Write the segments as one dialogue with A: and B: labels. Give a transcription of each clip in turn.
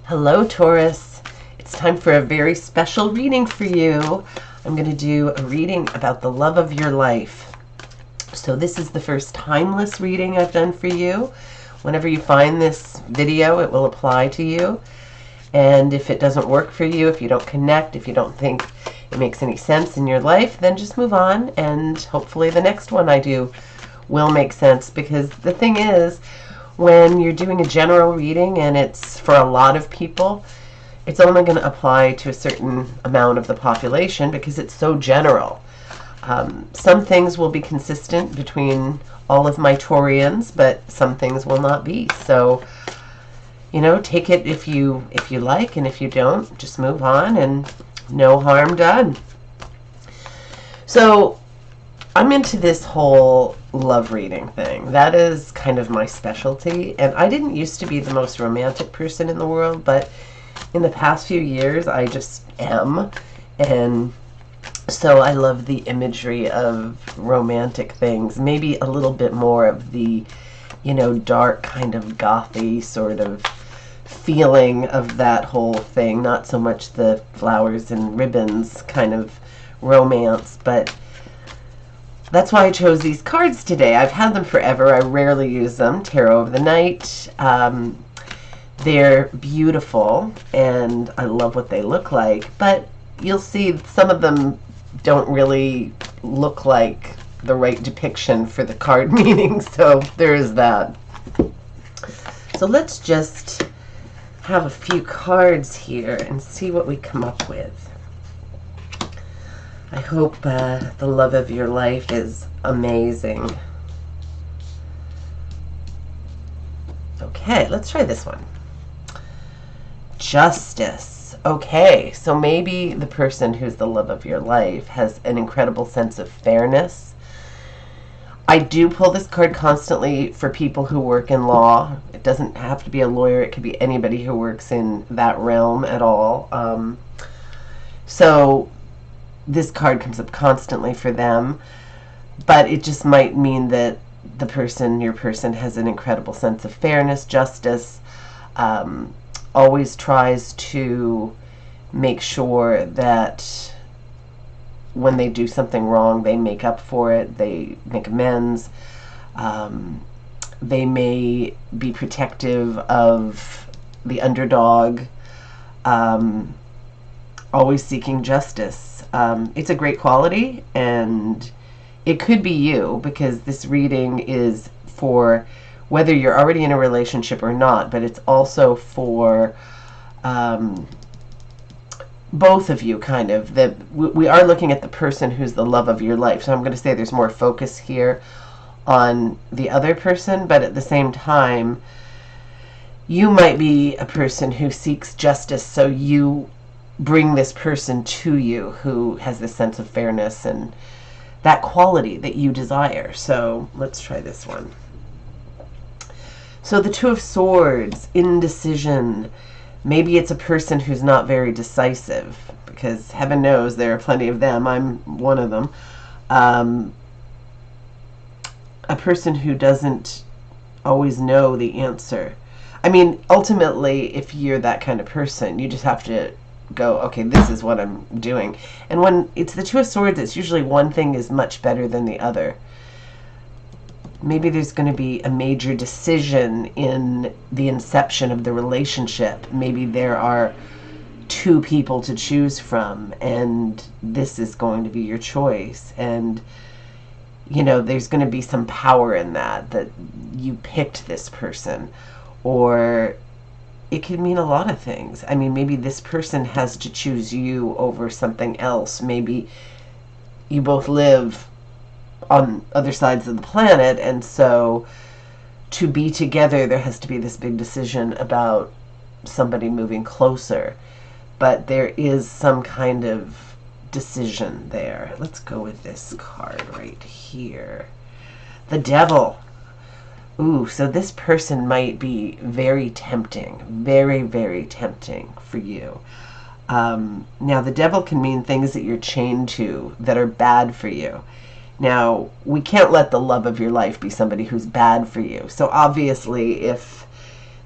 A: Hello, Taurus. It's time for a very special reading for you. I'm going to do a reading about the love of your life. So this is the first timeless reading I've done for you. Whenever you find this video, it will apply to you. And if it doesn't work for you, if you don't connect, if you don't think it makes any sense in your life, then just move on. And hopefully the next one I do will make sense. Because the thing is, when you're doing a general reading and it's for a lot of people, it's only going to apply to a certain amount of the population because it's so general. Some things will be consistent between all of my Taurians, but some things will not be. So, you know, take it if you like, and if you don't, just move on and no harm done. So I'm into this whole love reading thing. That is kind of my specialty. And I didn't used to be the most romantic person in the world, but in the past few years, I just am. And so I love the imagery of romantic things. Maybe a little bit more of the, you know, dark kind of gothy sort of feeling of that whole thing. Not so much the flowers and ribbons kind of romance, but that's why I chose these cards today. I've had them forever. I rarely use them. Tarot of the Night. They're beautiful, and I love what they look like. But you'll see some of them don't really look like the right depiction for the card meaning. So there is that. So let's just have a few cards here and see what we come up with. I hope the love of your life is amazing. Okay, let's try this one. Justice. Okay, so maybe the person who's the love of your life has an incredible sense of fairness. I do pull this card constantly for people who work in law. It doesn't have to be a lawyer. It could be anybody who works in that realm at all. So this card comes up constantly for them, but it just might mean that the person, your person, has an incredible sense of fairness, justice, always tries to make sure that when they do something wrong, they make up for it, they make amends. They may be protective of the underdog, always seeking justice. It's a great quality, and it could be you, because this reading is for whether you're already in a relationship or not, but it's also for both of you, kind of. That we are looking at the person who's the love of your life. So I'm going to say there's more focus here on the other person, but at the same time, you might be a person who seeks justice, so you bring this person to you who has this sense of fairness and that quality that you desire. So let's try this one. So the Two of Swords, indecision. Maybe it's a person who's not very decisive, because heaven knows there are plenty of them. I'm one of them. A person who doesn't always know the answer. I mean, ultimately, if you're that kind of person, you just have to go, okay, this is what I'm doing. And when it's the Two of Swords, it's usually one thing is much better than the other. Maybe there's going to be a major decision in the inception of the relationship. Maybe there are two people to choose from, and this is going to be your choice. And, you know, there's going to be some power in that you picked this person. Or it could mean a lot of things. I mean, maybe this person has to choose you over something else. Maybe you both live on other sides of the planet, and so to be together, there has to be this big decision about somebody moving closer. But there is some kind of decision there. Let's go with this card right here. The Devil. Ooh, so this person might be very tempting, very, very tempting for you. Now, the Devil can mean things that you're chained to that are bad for you. Now, we can't let the love of your life be somebody who's bad for you. So obviously, if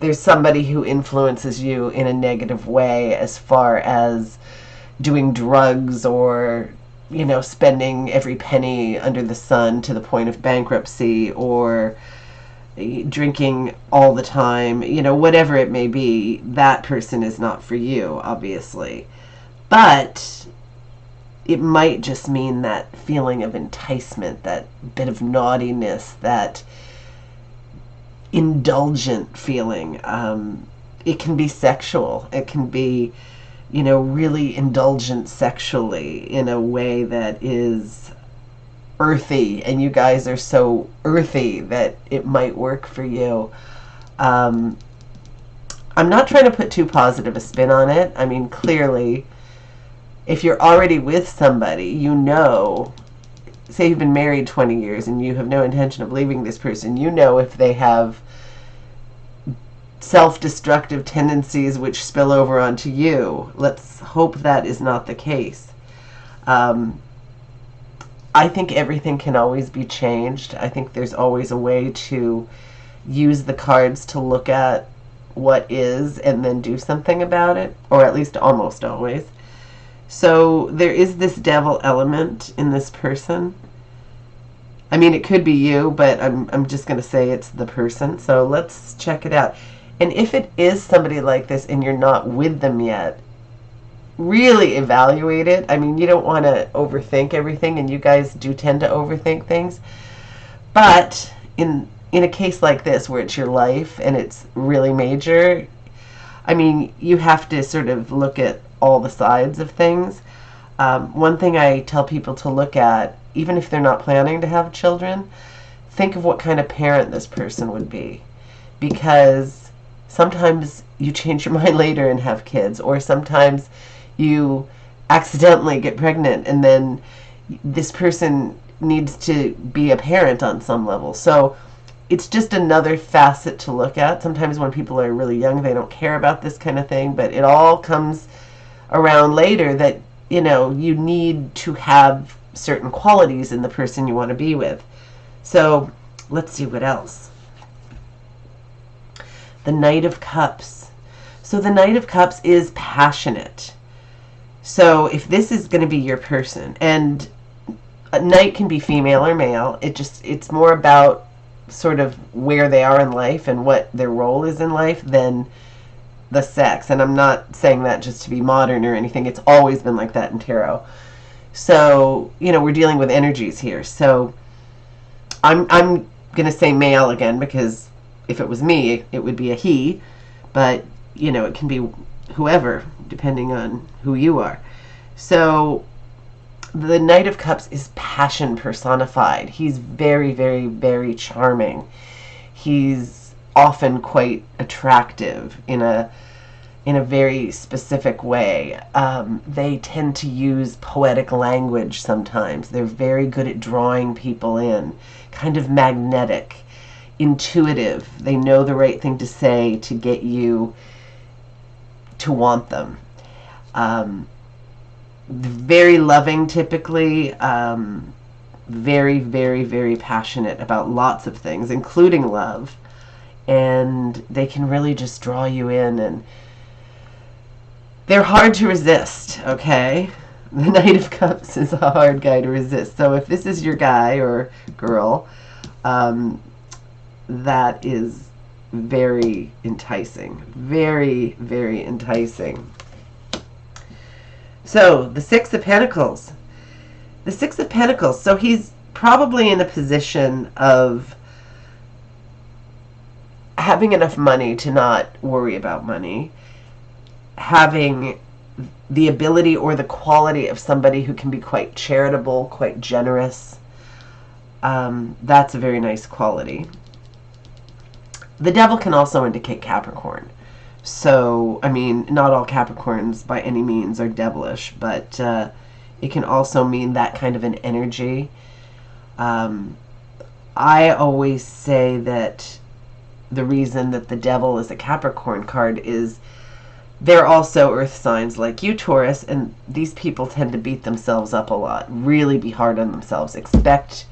A: there's somebody who influences you in a negative way as far as doing drugs or, you know, spending every penny under the sun to the point of bankruptcy, or drinking all the time, you know, whatever it may be, that person is not for you, obviously. But it might just mean that feeling of enticement, that bit of naughtiness, that indulgent feeling. It can be sexual. It can be, you know, really indulgent sexually in a way that is earthy, and you guys are so earthy that it might work for you. I'm not trying to put too positive a spin on it. I mean, clearly, if you're already with somebody, you know, say you've been married 20 years and you have no intention of leaving this person, you know if they have self-destructive tendencies which spill over onto you. Let's hope that is not the case. I think everything can always be changed. I think there's always a way to use the cards to look at what is and then do something about it, or at least almost always. So there is this devil element in this person. I mean, it could be you, but I'm just going to say it's the person. So let's check it out. And if it is somebody like this and you're not with them yet, really evaluate it. I mean, you don't want to overthink everything, and you guys do tend to overthink things. But in a case like this where it's your life and it's really major, I mean, you have to sort of look at all the sides of things. One thing I tell people to look at, even if they're not planning to have children, think of what kind of parent this person would be. Because sometimes you change your mind later and have kids, or sometimes you accidentally get pregnant and then this person needs to be a parent on some level. So it's just another facet to look at. Sometimes when people are really young, they don't care about this kind of thing, but it all comes around later that, you know, you need to have certain qualities in the person you want to be with. So let's see what else. The Knight of Cups. So the Knight of Cups is passionate. So if this is going to be your person, and a knight can be female or male, it's more about sort of where they are in life and what their role is in life than the sex. And I'm not saying that just to be modern or anything. It's always been like that in tarot. So, you know, we're dealing with energies here. So I'm going to say male again, because if it was me, it would be a he. But, you know, it can be whoever, depending on who you are. So the Knight of Cups is passion personified. He's very, very, very charming. He's often quite attractive in a very specific way. They tend to use poetic language sometimes. They're very good at drawing people in, kind of magnetic, intuitive. They know the right thing to say to get you to want them. Very loving, typically. Very, very, very passionate about lots of things, including love. And they can really just draw you in, and they're hard to resist, okay? The Knight of Cups is a hard guy to resist. So if this is your guy or girl, that is very enticing. Very, very enticing. So, the Six of Pentacles. The Six of Pentacles. So he's probably in a position of having enough money to not worry about money. Having the ability or the quality of somebody who can be quite charitable, quite generous. That's a very nice quality. The Devil can also indicate Capricorn. So, I mean, not all Capricorns by any means are devilish, but it can also mean that kind of an energy. I always say that the reason that the Devil is a Capricorn card is they're also earth signs like you, Taurus, and these people tend to beat themselves up a lot, really be hard on themselves, expect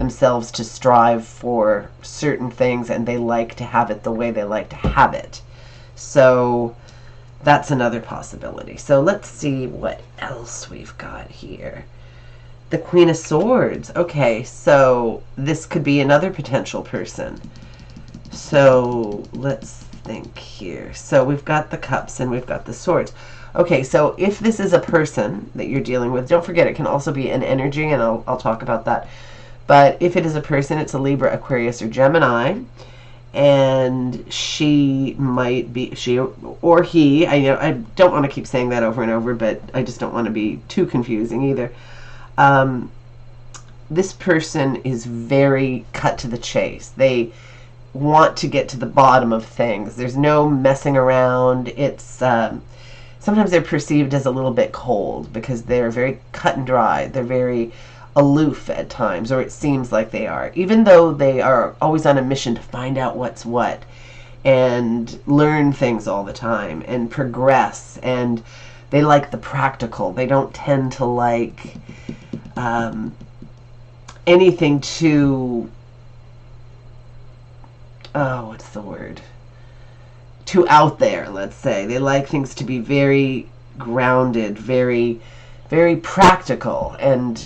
A: themselves to strive for certain things, and they like to have it the way they like to have it. So that's another possibility. So let's see what else we've got here. The Queen of Swords. Okay, so this could be another potential person. So let's think here. So we've got the Cups and we've got the Swords. Okay, so if this is a person that you're dealing with, don't forget it can also be an energy, and I'll talk about that. But if it is a person, it's a Libra, Aquarius, or Gemini. And she might be, she or he, I don't want to keep saying that over and over, but I just don't want to be too confusing either. This person is very cut to the chase. They want to get to the bottom of things. There's no messing around. It's sometimes they're perceived as a little bit cold because they're very cut and dry. They're very aloof at times, or it seems like they are, even though they are always on a mission to find out what's what and learn things all the time and progress. And they like the practical. They don't tend to like anything too, what's the word? Too out there, let's say. They like things to be very grounded, very, very practical, and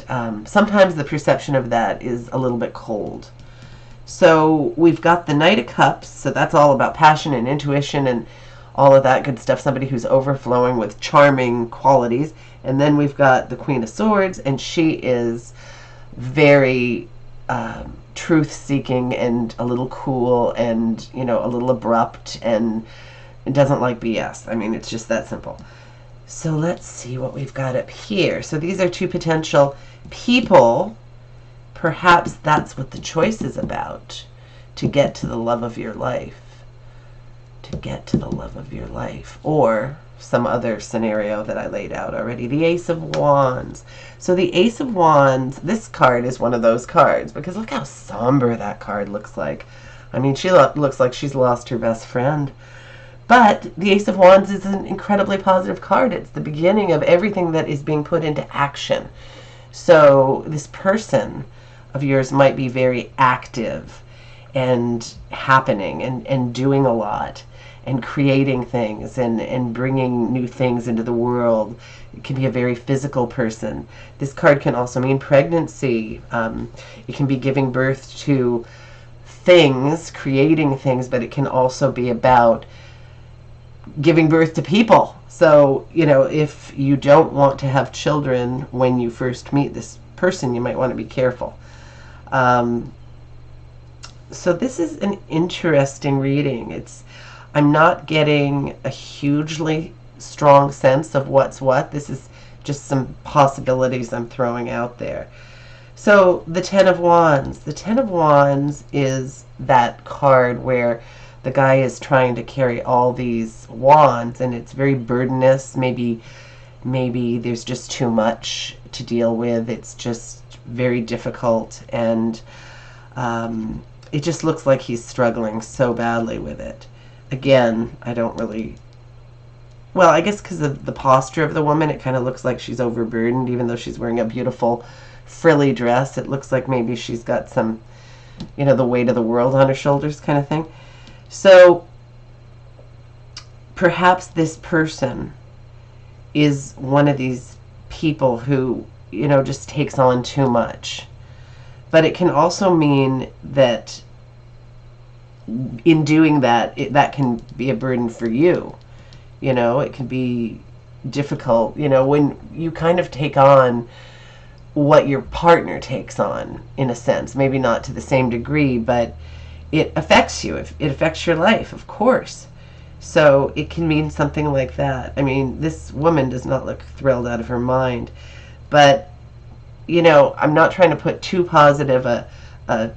A: sometimes the perception of that is a little bit cold. So we've got the Knight of Cups, so that's all about passion and intuition and all of that good stuff, somebody who's overflowing with charming qualities. And then we've got the Queen of Swords, and she is very truth-seeking and a little cool and, you know, a little abrupt, and doesn't like BS. I mean, it's just that simple. So let's see what we've got up here. So these are two potential people. Perhaps that's what the choice is about, to get to the love of your life. To get to the love of your life. Or some other scenario that I laid out already. The Ace of Wands. So the Ace of Wands, this card is one of those cards, because look how somber that card looks like. I mean, she looks like she's lost her best friend. But the Ace of Wands is an incredibly positive card. It's the beginning of everything that is being put into action. So this person of yours might be very active and happening and doing a lot and creating things and bringing new things into the world. It can be a very physical person. This card can also mean pregnancy. It can be giving birth to things, creating things, but it can also be about giving birth to people. So, you know, if you don't want to have children when you first meet this person, you might want to be careful. So this is an interesting reading. I'm not getting a hugely strong sense of what's what. This is just some possibilities I'm throwing out there. So the Ten of Wands. The Ten of Wands is that card where the guy is trying to carry all these wands, and it's very burdenous. Maybe there's just too much to deal with. It's just very difficult, and it just looks like he's struggling so badly with it. Again, I don't really... Well, I guess because of the posture of the woman, it kind of looks like she's overburdened, even though she's wearing a beautiful frilly dress. It looks like maybe she's got some, you know, the weight of the world on her shoulders kind of thing. So perhaps this person is one of these people who, you know, just takes on too much. But it can also mean that in doing that, that can be a burden for you. You know, it can be difficult, you know, when you kind of take on what your partner takes on, in a sense. Maybe not to the same degree, but it affects you. It affects your life, of course. So it can mean something like that. I mean, this woman does not look thrilled out of her mind. But, you know, I'm not trying to put too positive a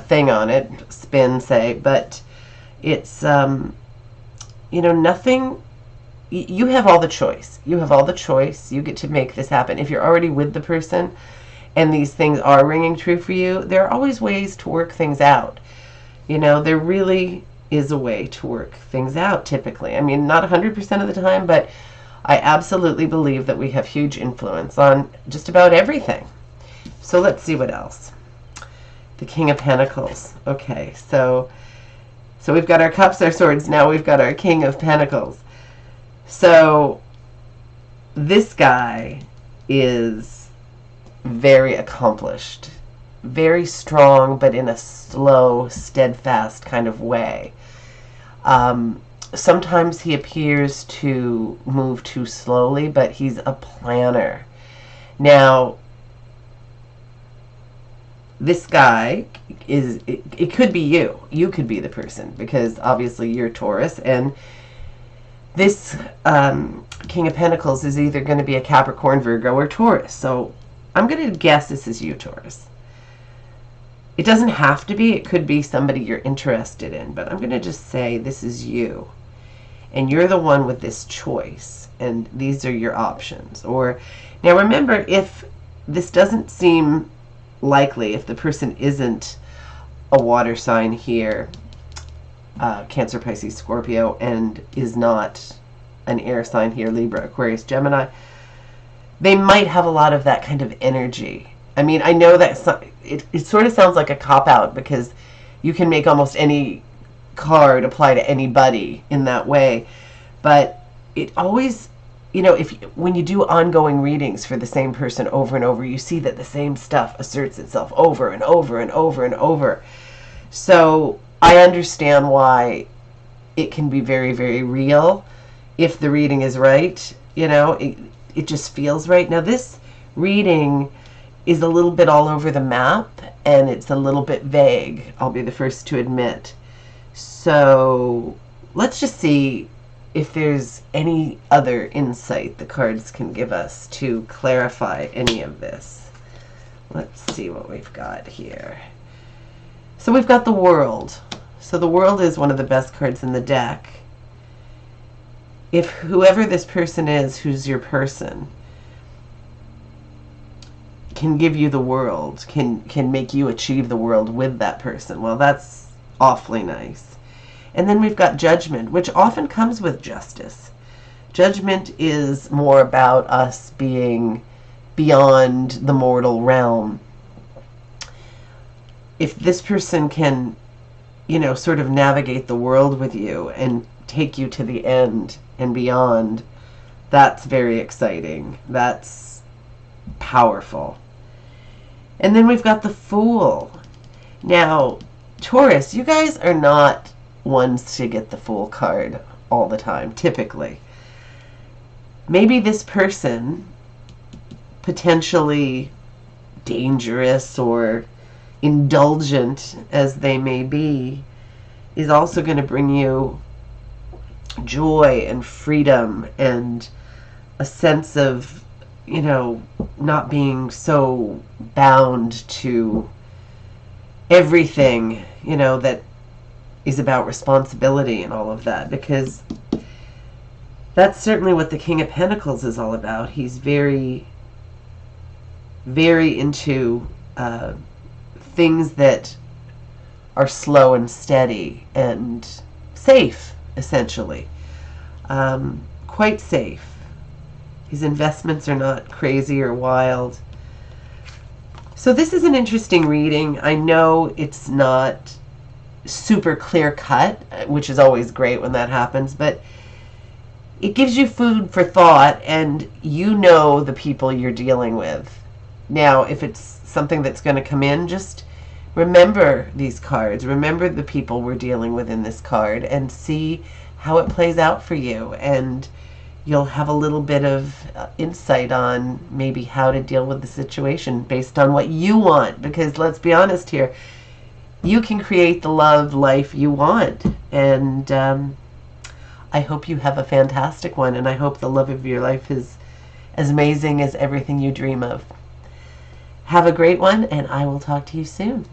A: thing on it, spin, say, but it's, you know, nothing... You have all the choice. You have all the choice. You get to make this happen. If you're already with the person and these things are ringing true for you, there are always ways to work things out. You know, there really is a way to work things out, typically. I mean, not 100% of the time, but I absolutely believe that we have huge influence on just about everything. So let's see what else. The King of Pentacles. Okay, so we've got our cups, our swords. Now we've got our King of Pentacles. So this guy is very accomplished, very strong, but in a slow, steadfast kind of way. Sometimes he appears to move too slowly, but he's a planner. Now, this guy is, it could be you. You could be the person, because obviously you're Taurus, and this King of Pentacles is either going to be a Capricorn, Virgo, or Taurus. So I'm going to guess this is you, Taurus. It doesn't have to be. It could be somebody you're interested in, but I'm going to just say this is you. And you're the one with this choice, and these are your options. Or now remember, if this doesn't seem likely, if the person isn't a water sign here, Cancer, Pisces, Scorpio, and is not an air sign here, Libra, Aquarius, Gemini, they might have a lot of that kind of energy. I mean, I know that it sort of sounds like a cop-out, because you can make almost any card apply to anybody in that way, but it always, you know, when you do ongoing readings for the same person over and over, you see that the same stuff asserts itself over and over and over and over. So I understand why it can be very, very real if the reading is right. You know, it just feels right. Now this reading is a little bit all over the map, and it's a little bit vague, I'll be the first to admit. So let's just see if there's any other insight the cards can give us to clarify any of this. Let's see what we've got here. So we've got the World. So the World is one of the best cards in the deck. If whoever this person is, who's your person, can give you the world, can make you achieve the world with that person, well, that's awfully nice. And then we've got Judgment, which often comes with Justice. Judgment is more about us being beyond the mortal realm. If this person can, you know, sort of navigate the world with you and take you to the end and beyond, that's very exciting. That's powerful. And then we've got the Fool. Now, Taurus, you guys are not ones to get the Fool card all the time, typically. Maybe this person, potentially dangerous or indulgent as they may be, is also going to bring you joy and freedom and a sense of, you know, not being so bound to everything, you know, that is about responsibility and all of that, because that's certainly what the King of Pentacles is all about. He's very, very into things that are slow and steady and safe, essentially. Quite safe. His investments are not crazy or wild. So this is an interesting reading. I know it's not super clear cut, which is always great when that happens, but it gives you food for thought, and you know the people you're dealing with. Now, if it's something that's going to come in, just remember these cards. Remember the people we're dealing with in this card, and see how it plays out for you. And you'll have a little bit of insight on maybe how to deal with the situation based on what you want. Because let's be honest here, you can create the love life you want. And I hope you have a fantastic one, and I hope the love of your life is as amazing as everything you dream of. Have a great one, and I will talk to you soon.